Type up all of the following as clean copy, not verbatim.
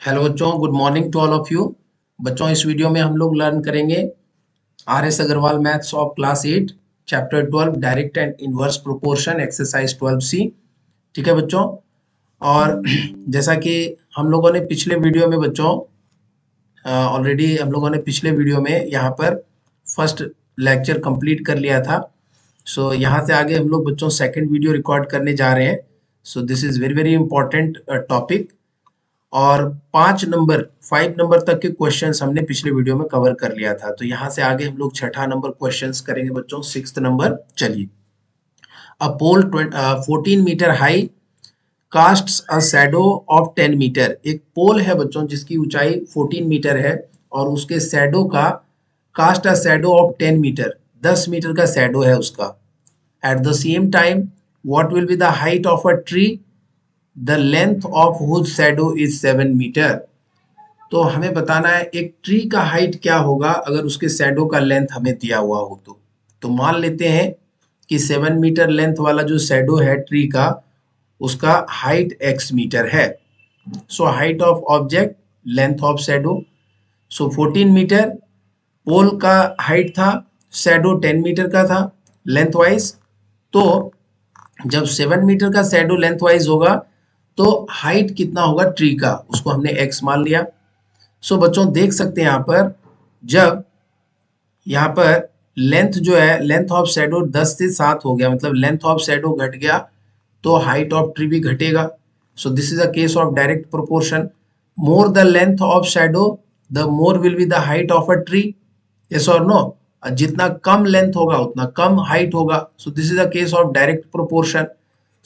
Hello बच्चों, good morning to all of you. बच्चों, इस वीडियो में हम लोग लर्न करेंगे R S Agarwal maths of class 8 chapter 12 direct and inverse proportion exercise 12C। ठीक है बच्चों। और जैसा कि हम लोगों ने पिछले वीडियो में बच्चों ऑलरेडी हम लोगों ने पिछले वीडियो में यहाँ पर फर्स्ट लेक्चर कंप्लीट कर लिया था। सो यहाँ से आगे हम लोग बच्चों सेकंड वीडियो रिकॉर्ड करने जा रहे हैं। सो this is very very important topic. और 5 नंबर तक के क्वेश्चंस हमने पिछले वीडियो में कवर कर लिया था। तो यहाँ से आगे हम लोग छठा नंबर क्वेश्चंस करेंगे बच्चों, 6th नंबर। चलिए। A pole 14 metre high casts a shadow of 10 metre. एक पोल है बच्चों जिसकी ऊंचाई 14 मीटर है और उसके शैडो का cast a shadow of 10 metre, 10 metre का शैडो है उसका। At the same time what will be the height of a tree the length of whose shadow is 7 metre. तो हमें बताना है एक ट्री का हाइट क्या होगा अगर उसके शैडो का लेंथ हमें दिया हुआ हो। तो मान लेते हैं कि 7 मीटर लेंथ वाला जो शैडो है ट्री का, उसका हाइट x मीटर है। So height of object, length of shadow. So 14 metre pole का हाइट था, शैडो 10 मीटर का था लेंथ वाइज। तो जब 7 मीटर का शैडो लेंथ वाइज होगा तो हाइट कितना होगा ट्री का, उसको हमने x मान लिया। सो बच्चों देख सकते हैं यहाँ पर, जब यहाँ पर लेंथ जो है, लेंथ ऑफ शैडो 10 से 7 हो गया, मतलब लेंथ ऑफ शैडो घट गया तो हाइट ऑफ ट्री भी घटेगा। So this is a case of direct proportion. More the length of shadow the more will be the height of a tree. Yes और नो? जितना कम लेंथ होगा उतना कम हाइट होगा। So this is a case of direct proportion.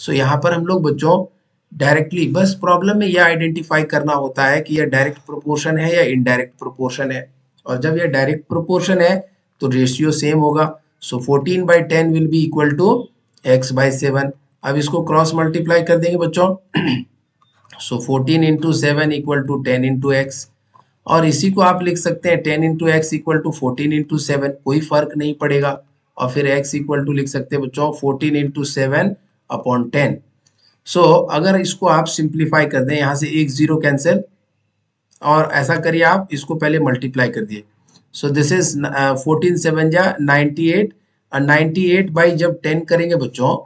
So यहाँ पर हम लोग बच्चों डायरेक्टली बस प्रॉब्लम में यह आइडेंटिफाई करना होता है कि यह डायरेक्ट प्रोपोर्शन है या इनडायरेक्ट प्रोपोर्शन है। और जब यह डायरेक्ट प्रोपोर्शन है तो रेशियो सेम होगा। So 14/10 will be equal to x/7। अब इसको क्रॉस मल्टीप्लाई कर देंगे बच्चों। So 14 into 7 equal to 10 into x. और इसी को आप लिख सकते हैं 10 into x equal to 14 into 7, कोई फर्क नहीं पड़ेगा। और फिर x इक्वल टू लिख सकते हैं बच्चों 14 इंटू 7/10। सो अगर इसको आप सिंप्लीफाई कर दें, यहाँ से एक जीरो कैंसिल, और ऐसा करिए आप इसको पहले मल्टीप्लाई कर दिए। सो दिस इज 14 7 जा 98। और 98 बाई जब 10 करेंगे बच्चों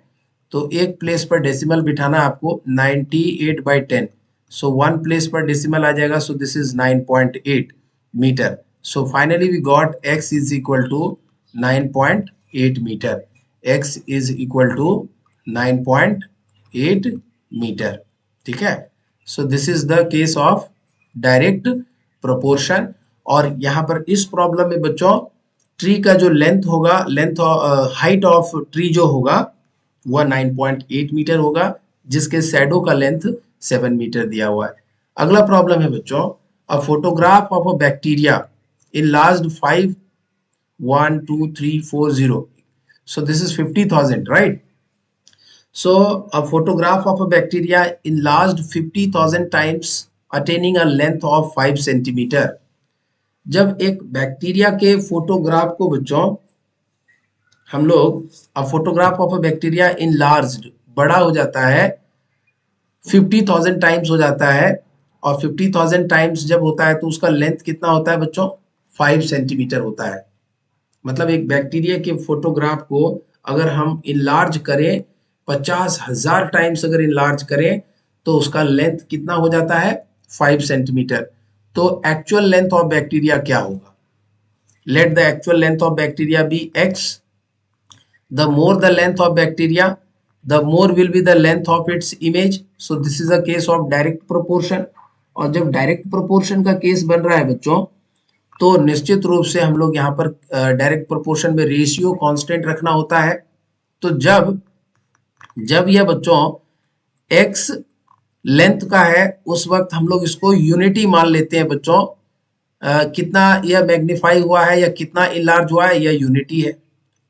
तो एक प्लेस पर डेसिमल बिठाना आपको, 98/10। सो वन प्लेस पर डेसिमल आ जाएगा। So this is 9.8 metre. So finally we got x is equal to 9.8 metre. x is equal to 9.8 metre. ठीक है। So this is the case of direct proportion. और यहाँ पर इस प्रॉब्लम में बच्चों ट्री का जो लेंथ होगा, लेंथ हाइट ऑफ ट्री जो होगा वह 9.8 मीटर होगा, जिसके शैडो का लेंथ 7 मीटर दिया हुआ है। अगला प्रॉब्लम है बच्चों, a photograph of a bacteria in large 5 1 2 3 4 0। So this is 50,000, right? So a photograph of a bacteria enlarged 50,000 times attaining a length of 5 centimeter। जब एक बैक्टीरिया के फोटोग्राफ को बच्चों हम लोग, a photograph of a bacteria enlarged, बड़ा हो जाता है, 50,000 टाइम्स हो जाता है। और 50,000 टाइम्स जब होता है तो उसका लेंथ कितना होता है बच्चों? 5 सेंटीमीटर होता है। मतलब एक बैक्टीरिया के फोटोग्राफ को अगर हम इनलार्ज करें, 50,000 टाइम्स अगर इनलार्ज करें तो उसका लेंथ कितना हो जाता है? 5 सेंटीमीटर। तो एक्चुअल लेंथ ऑफ बैक्टीरिया क्या होगा? Let the actual length of bacteria be x। the more the length of bacteria, the more will be the length of its image। so this is a case of direct proportion। और जब direct proportion का case बन रहा है बच्चों तो निश्चित रूप से हम लोग यहाँ पर डायरेक्ट प्रोपोर्शन में रेशियो कांस्टेंट रखना होता है। तो जब जब यह बच्चों x लेंथ का है उस वक्त हम लोग इसको यूनिटी मान लेते हैं बच्चों। कितना यह मैग्नीफाई हुआ है या कितना इनलार्ज हुआ है, यह यूनिटी है।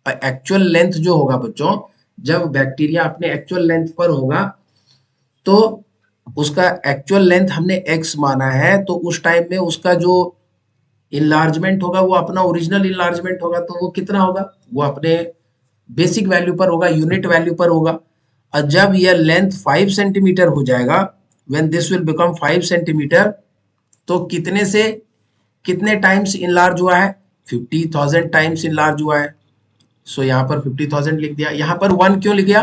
एक्चुअल लेंथ जो होगा बच्चों, जब बैक्टीरिया अपने एक्चुअल लेंथ पर होगा तो उसका एक्चुअल लेंथ हमने x माना है, तो उस टाइम में उसका जो इनलार्जमेंट होगा वो अपना ओरिजिनल इनलार्जमेंट होगा। तो वो कितना होगा? वो अपने बेसिक वैल्यू पर होगा, यूनिट वैल्यू पर होगा। और जब यह लेंथ 5 सेंटीमीटर हो जाएगा, when this will become 5 centimetre, तो कितने से कितने टाइम्स इनलार्ज हुआ है? 50,000 टाइम्स इनलार्ज हुआ है। सो यहाँ पर 50,000 लिख दिया। यहाँ पर 1 क्यों लिख दिया?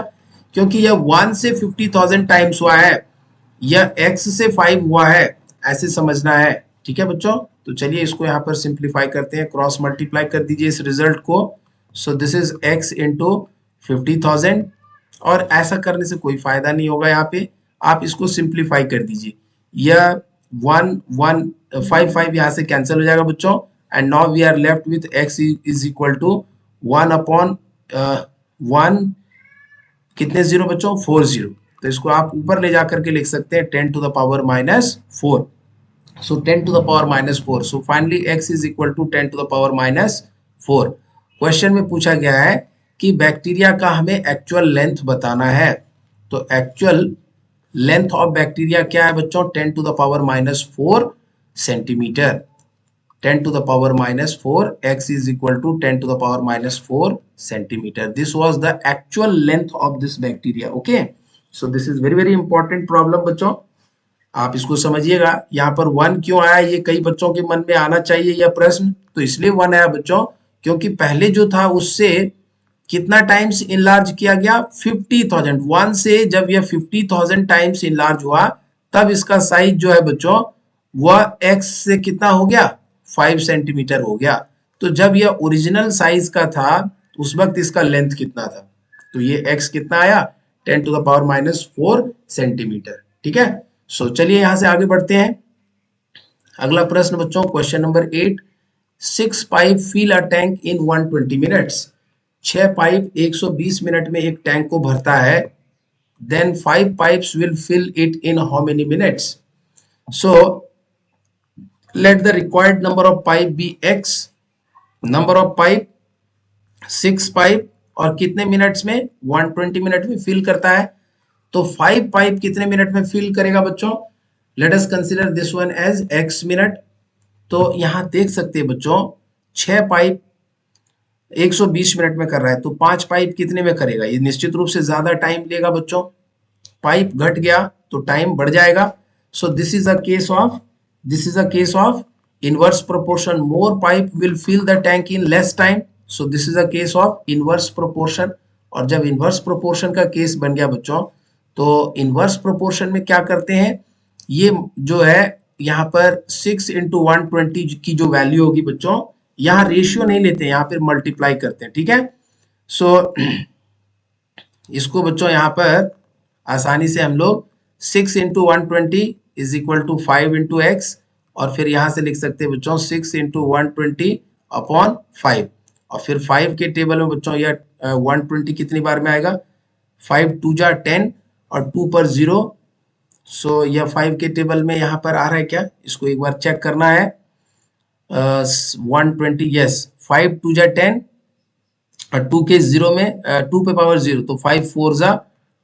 क्योंकि यह 1 से 50,000 टाइम्स हुआ है, यह x से 5 हुआ है, ऐसे समझना है। ठीक है बच्चों, तो चलिए इसको यहाँ पर सिंप्लीफाई करते हैं, क्रॉस मल्टीप्लाई कर दीजिए इस रिजल्ट को। सो दिस इज x इंटू 50,000, और ऐसा करने से कोई फायदा नहीं होगा। यहाँ पे आप इसको सिंप्लीफाई कर दीजिए, यह 1 1 5 5 यहाँ से कैंसिल हो जाएगा बच्चों, and now we are left with x is equal to 1 upon 1, कितने जीरो बच्चों? 4 जीरो। तो इसको आप ऊपर ले जाकर के लिख सकते हैं 10 to the power -4। So 10 to the power -4। So finally x is equal to 10 to the power -4। Question में पूछा गया है कि बैक्टीरिया का हमें एक्चुअल लेंथ बताना है। तो एक्चुअल लेंथ ऑफ बैक्टीरिया क्या है बच्चों? 10 to the power -4 centimetre. 10 to the power -4, x is equal to 10 to the power -4 centimeter. This was the actual length of this bacteria. Okay, so this is very very important problem बच्चों, आप इसको समझिएगा। यहाँ पर 1 क्यों आया, ये कई बच्चों के मन में आना चाहिए यह प्रश्न। तो इसलिए 1 आया बच्चों, क्योंकि पहले जो था उससे कितना टाइम्स इनलार्ज किया गया? 50,000। 1 से जब यह 50,000 टाइम्स इनलार्ज हुआ, तब इसका साइज जो है बच्चों वह x से कितना हो गया? 5 सेंटीमीटर हो गया। तो जब यह ओरिजिनल साइज का था उस वक्त इसका लेंथ कितना था? तो ये x कितना आया? 10 टू द पावर -4 सेंटीमीटर। ठीक है, सो चलिए यहां से आगे बढ़ते हैं। अगला प्रश्न बच्चों, question number 8, 6 pipe fill a tank in 120 minutes. 6 pipe 120 minute में एक टैंक को भरता है। Then 5 pipes will fill it in how many minutes? So let the required number of pipe be x, number of pipe 6 pipe, और कितने minutes में? 120 minute में fill करता है। तो 5 पाइप कितने मिनट में फिल करेगा बच्चों? Let us consider this one as x minute. तो यहां देख सकते हैं बच्चों 6 पाइप 120 मिनट में कर रहा है, तो 5 पाइप कितने में करेगा? ये निश्चित रूप से ज्यादा टाइम लेगा बच्चों। पाइप घट गया तो टाइम बढ़ जाएगा। So this is a case of inverse proportion. More pipe will fill the tank in less time. So this is a case of inverse proportion. और जब inverse proportion का केस बन गया बच्चों, तो inverse proportion में क्या करते हैं, ये जो है यहाँ पर 6 इंटू 120 की जो वैल्यू होगी बच्चों, यहाँ रेशियो नहीं लेते हैं, यहाँ पर मल्टीप्लाई करते हैं। ठीक है, सो इसको बच्चों यहाँ पर आसानी से हम लोग 6 into 120 is equal to 5 into x, और फिर यहां से लिख सकते हैं बच्चों 6 इंटू 120 अपॉन 5, और फिर 5 के टेबल में बच्चों यह 120 कितनी बार में आएगा? 5 2 जा 10 और 2 पर 0। सो यह 5 के टेबल में यहाँ पर आ रहा है क्या? इसको एक बार चेक करना है। 120, यस, 5 2 जा 10 और 2 के 0 में 2 पे पावर 0, तो 5 4 जा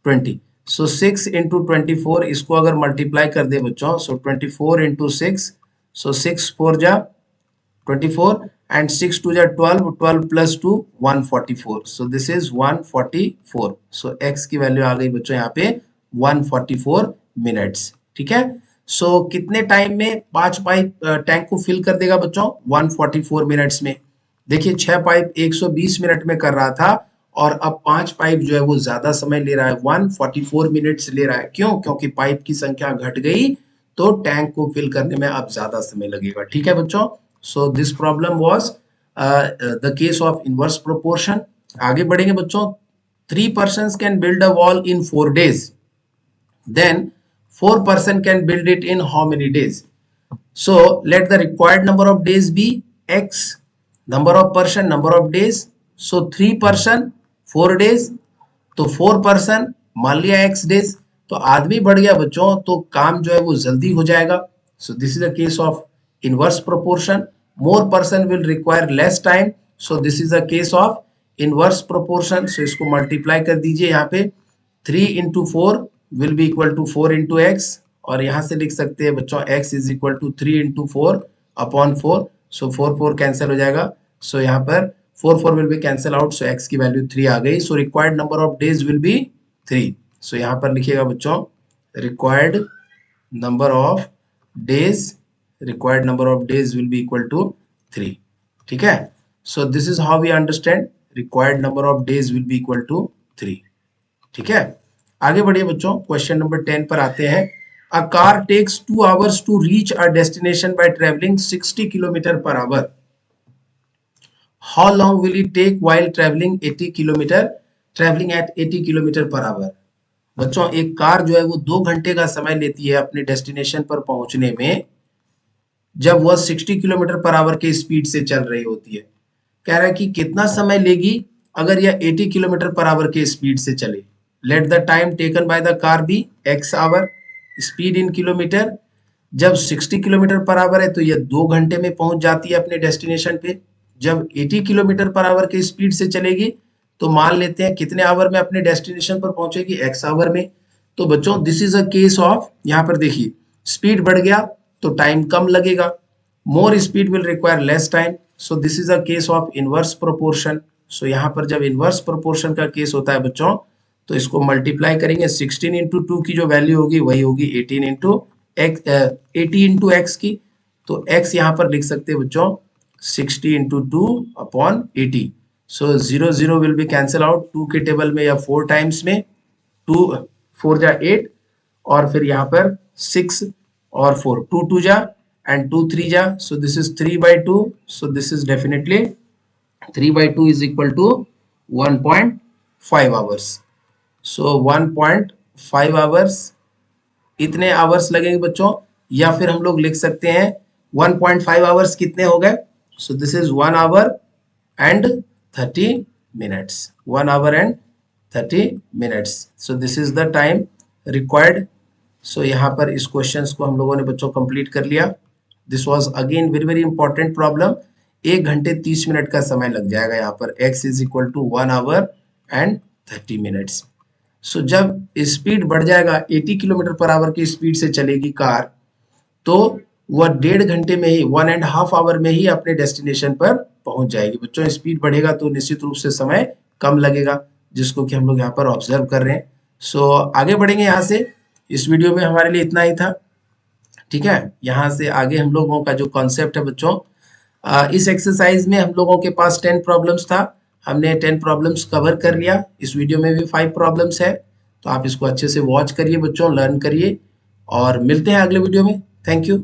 20। सो 6 इंटू 24, इसको अगर मल्टीप्लाई कर दे बच्चों, सो 24 इंटू 6, सो 6 4 जा 24 एंड 6 2 जा 12, 12 plus 2 144। So this is 144। So x की वैल्यू आ गई बच्चों यहाँ पे 144 मिनट्स। ठीक है, सो कितने टाइम में 5 पाइप टैंक को फिल कर देगा बच्चों? 144 मिनट्स में। देखिए 6 पाइप 120 मिनट में कर रहा था, और अब 5 पाइप जो है वो ज्यादा समय ले रहा है, 144 मिनट्स ले रहा है। क्यों? क्योंकि पाइप की संख्या घट गई, तो टैंक को फिल करने में अब ज्यादा समय लगेगा। ठीक है बच्चों, so this problem was the case of inverse proportion. आगे बढ़ेंगे बच्चों। 3 persons can build a wall in 4 days, then 4 person can build it in how many days? So let the required number of days be x, number of person, number of days. So 3 person 4 days, तो 4 person मान लिया x days, तो आदमी बढ़ गया बच्चों, तो काम जो है वो जल्दी हो जाएगा। So this is a case of inverse proportion. More person will require less time, so this is a case of inverse proportion. So इसको मल्टीप्लाई कर दीजिए, यहाँ पे 3 into 4 will be equal to 4 into x, और यहां से लिख सकते हैं बच्चों x is equal to 3 into 4 upon 4। So 4 4 cancel हो जाएगा। सो यहाँ पर 4 4 will be cancel out, so x की वैल्यू 3 आ गई। so required number of days will be 3। so यहाँ पर लिखिएगा बच्चों required number of days required number of days will be equal to 3. ठीक है, so this is how we understand required number of days will be equal to 3. ठीक है, आगे बढ़िए बच्चों, क्वेश्चन नंबर 10 पर आते हैं. A car takes 2 hours to reach a destination by traveling 60 km per hour. How long will it take while traveling 80 km? Traveling at 80 km per hour. बच्चों एक कार जो है वो 2 घंटे का समय लेती है अपने डेस्टिनेशन पर पहुंचने में, जब वह 60 किलोमीटर पर आवर के स्पीड से चल रही होती है. कह रहा है कि कितना समय लेगी अगर यह 80 किलोमीटर पर आवर के स्पीड से चले. Let the time taken by the car be x hour, speed in kilometre. जब 60 किलोमीटर पर आवर है तो यह 2 घंटे में पहुंच जाती है अपने डेस्टिनेशन पे. जब 80 किलोमीटर पर आवर के स्पीड से चलेगी तो मान लेते हैं कितने आवर में अपने डेस्टिनेशन पर पहुंचेगी, x आवर में. तो बच्चों this is a case of, यहाँ पर देखिए स्पीड बढ़ गया तो टाइम कम लगेगा. More speed will require less time. So this is a case of inverse proportion. So यहाँ पर जब इनवर्स प्रोपोर्शन का केस होता है बच्चों तो इसको मल्टीप्लाई करेंगे. 16 इंटू 2 की जो वैल्यू होगी वही होगी 18 इंटू एक्स, 80 इंटू एक्स की. तो x यहाँ पर लिख सकते हैं बच्चों 60 into 2 upon 80. So 0 0 will be cancel out. 2 के टेबल में या 4 टाइम्स में 2 4 जा 8 और फिर यहाँ पर 6 और 4 2 2 जा and 2 3 ja, so this is 3 by 2. So this is definitely 3 by 2 is equal to 1.5 hours. So 1.5 hours इतने आवर्स लगेंगे बच्चों. या फिर हम लोग लिख सकते हैं 1.5 आवर्स कितने हो गए. So this is 1 hour and 30 minutes. 1 hour and 30 minutes. So this is the time required. So यहाँ पर इस क्वेश्चंस को हम लोगों ने बच्चों कंप्लीट कर लिया. This was again very very important problem. 1 घंटे 30 मिनट का समय लग जाएगा यहाँ पर. x is equal to 1 hour and 30 minutes. So जब स्पीड बढ़ जाएगा 80 किलोमीटर पर आवर की स्पीड से चलेगी कार, तो वह 1.5 घंटे में ही 1.5 आवर में ही अपने डेस्टिनेशन पर पहुंच जाएगी. बच्चों स्पीड बढ़ेगा तो निश्चित रूप से समय कम लगेगा, जिसको कि हम लोग यहाँ पर ऑब्जर्व कर रहे हैं. सो आगे बढ़ेंगे यहाँ से. इस वीडियो में हमारे लिए इतना ही था. ठीक है, यहाँ से आगे हम लोगों का जो कॉन्सेप्ट है बच्चों, इस एक्सरसाइज में हम लोगों के पास 10 प्रॉब्लम्स था. हमने 10 प्रॉब्लम्स कवर कर लिया. इस वीडियो में भी 5 प्रॉब्लम्स है, तो आप इसको अच्छे से वॉच करिए बच्चों, लर्न करिए और मिलते हैं अगले वीडियो में. Thank you.